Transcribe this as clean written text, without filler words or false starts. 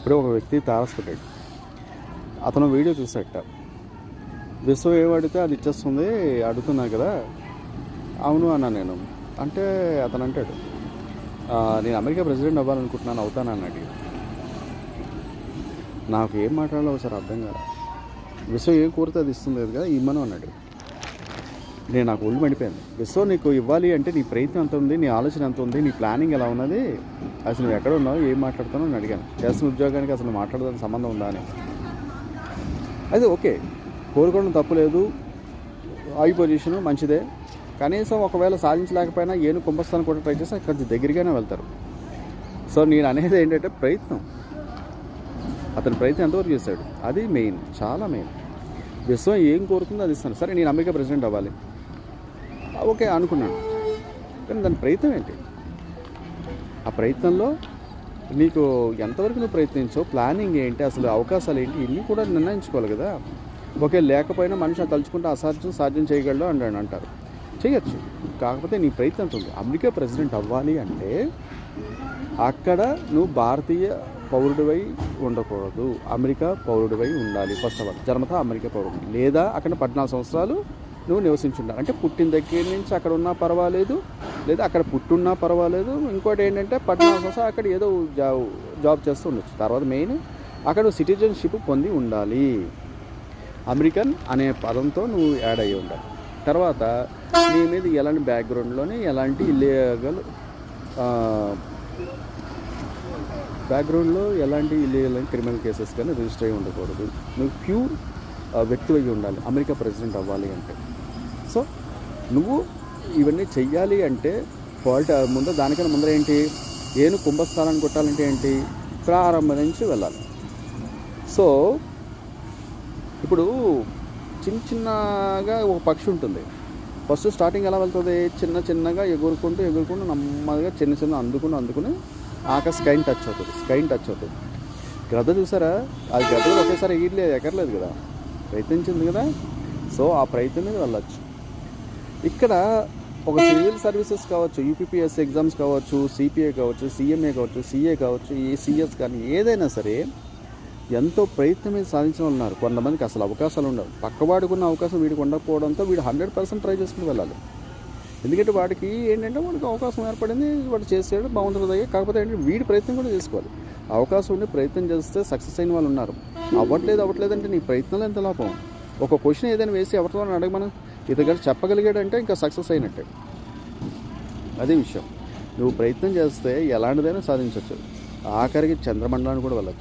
ఇప్పుడే ఒక వ్యక్తి తారసపడ్డాడు. అతను వీడియో చూసాట. విశ్వ ఏం అడిగితే అది ఇచ్చేస్తుంది అడుగుతున్నా కదా. అవును అన్నా నేను. అంటే అతను అంటాడు, నేను అమెరికా ప్రెసిడెంట్ అవ్వాలనుకుంటున్నాను, అవుతాను అన్నాడు. నాకు ఏం మాట్లాడాలో ఒకసారి అర్థం కాదు. విశ్వ ఏం కోరితే అది ఇస్తుంది కదా, ఇమ్మను అన్నాడు. నాకు ఒళ్ళు మండిపోయింది. విశ్వ నీకు ఇవ్వాలి అంటే నీ ప్రయత్నం ఎంత ఉంది, నీ ఆలోచన ఎంత ఉంది, నీ ప్లానింగ్ ఎలా ఉన్నది, అసలు నువ్వు ఎక్కడ ఉన్నావు, ఏం మాట్లాడుతానో అని అడిగాను. చేస్తున్న ఉద్యోగానికి అసలు మాట్లాడడానికి సంబంధం ఉందా అని. అయితే ఓకే, కోరుకోవడం తప్పులేదు, హై పొజిషన్ మంచిదే. కనీసం ఒకవేళ సాధించలేకపోయినా ఏను కుంభస్థానం కూడా ట్రై చేస్తే కొంచెం దగ్గరగానే వెళ్తారు. సో నేను అనేది ఏంటంటే ప్రయత్నం, అతని ప్రయత్నం ఎంతవరకు చేశాడు అది మెయిన్, చాలా మెయిన్. విశ్వం ఏం కోరుతుందో అది ఇస్తాను. సరే నేను అమెరికా ప్రెసిడెంట్ అవ్వాలి, ఓకే అనుకున్నాను, కానీ దాని ప్రయత్నం ఏంటి, ఆ ప్రయత్నంలో నీకు ఎంతవరకు నువ్వు ప్రయత్నించావు, ప్లానింగ్ ఏంటి, అసలు అవకాశాలు ఏంటి, ఇన్ని కూడా నిర్ణయించుకోవాలి కదా. ఓకే లేకపోయినా మనిషి తలుచుకుంటే సాధ్యం చేయగలడు అంటారు, చేయొచ్చు. కాకపోతే నీ ప్రయత్నం ఉంది. అమెరికా ప్రెసిడెంట్ అవ్వాలి అంటే అక్కడ నువ్వు భారతీయ పౌరుడివై ఉండకూడదు, అమెరికా పౌరుడివై ఉండాలి. ఫస్ట్ ఆఫ్ ఆల్ జన్మత అమెరికా పౌరుడు, లేదా అక్కడ 14 సంవత్సరాలు నువ్వు నివసించుండాలి. అంటే పుట్టిన దగ్గర నుంచి అక్కడ ఉన్నా పర్వాలేదు, లేదా అక్కడ పుట్టున్నా పర్వాలేదు. ఇంకోటి ఏంటంటే 14 సంవత్సరాలు అక్కడ ఏదో జాబ్ చేస్తూ ఉండొచ్చు. తర్వాత మెయిన్ అక్కడ సిటిజన్షిప్ పొంది ఉండాలి. అమెరికన్ అనే పదంతో నువ్వు యాడ్ అయ్యి ఉండాలి. తర్వాత నీ మీద ఎలాంటి బ్యాక్గ్రౌండ్లోని ఎలాంటి ఇల్లీగల్ క్రిమినల్ కేసెస్ కానీ రిజిస్టర్ అయ్యి ఉండకూడదు. నువ్వు ప్యూర్ వ్యక్తివై ఉండాలి అమెరికా ప్రెసిడెంట్ అవ్వాలి అంటే. సో నువ్వు ఇవన్నీ చెయ్యాలి అంటే ముందు దానికన్నా ముందర ఏంటి, కుంభస్థానాన్ని కొట్టాలంటే ఏంటి, ప్రారంభం నుంచి వెళ్ళాలి. సో ఇప్పుడు చిన్నగా ఒక పక్షి ఉంటుంది. ఫస్ట్ స్టార్టింగ్ ఎలా వెళ్తుంది, చిన్నగా ఎగురుకుంటూ నెమ్మదిగా చిన్న అందుకుని స్కైన్ టచ్ అవుతుంది. గద్ద చూసారా, అది గద్ద ఒకేసారి ఎగరలేదు కదా, ప్రయత్నించింది కదా. సో ఆ ప్రయత్నం మీద వెళ్ళచ్చు. ఇక్కడ ఒక సివిల్ సర్వీసెస్ కావచ్చు, యూపీపీఎస్సీ ఎగ్జామ్స్ కావచ్చు, సిపిఐ కావచ్చు, సిఎంఏ కావచ్చు, సిఏ కావచ్చు, సిఎస్ కానీ ఏదైనా సరే ఎంతో ప్రయత్నం మీద సాధించిన వాళ్ళు ఉన్నారు. కొంతమందికి అసలు అవకాశాలు ఉండవు. పక్కవాడుకున్న అవకాశం వీడికి ఉండకపోవడంతో వీడు 100% ట్రై చేసుకుని వెళ్ళాలి. ఎందుకంటే వాడికి ఏంటంటే వాడికి అవకాశం ఏర్పడింది, వాడు చేసాడు, బాగుంటుంది. కాకపోతే ఏంటంటే వీడి ప్రయత్నం కూడా చేసుకోవాలి. అవకాశం ఉండి ప్రయత్నం చేస్తే సక్సెస్ అయిన వాళ్ళు ఉన్నారు. అవ్వట్లేదు అంటే నీ ప్రయత్నంలో ఎంత లాభం. ఒక క్వశ్చన్ ఏదైనా వేసి ఎవరితో అడగమని ఇతగాడు చెప్పగలిగాడంటే ఇంకా సక్సెస్ అయినట్టే. అదే విషయం, నువ్వు ప్రయత్నం చేస్తే ఎలాంటిదైనా సాధించవచ్చు. ఆఖరికి చంద్రమండలాన్ని కూడా వెళ్ళచ్చు.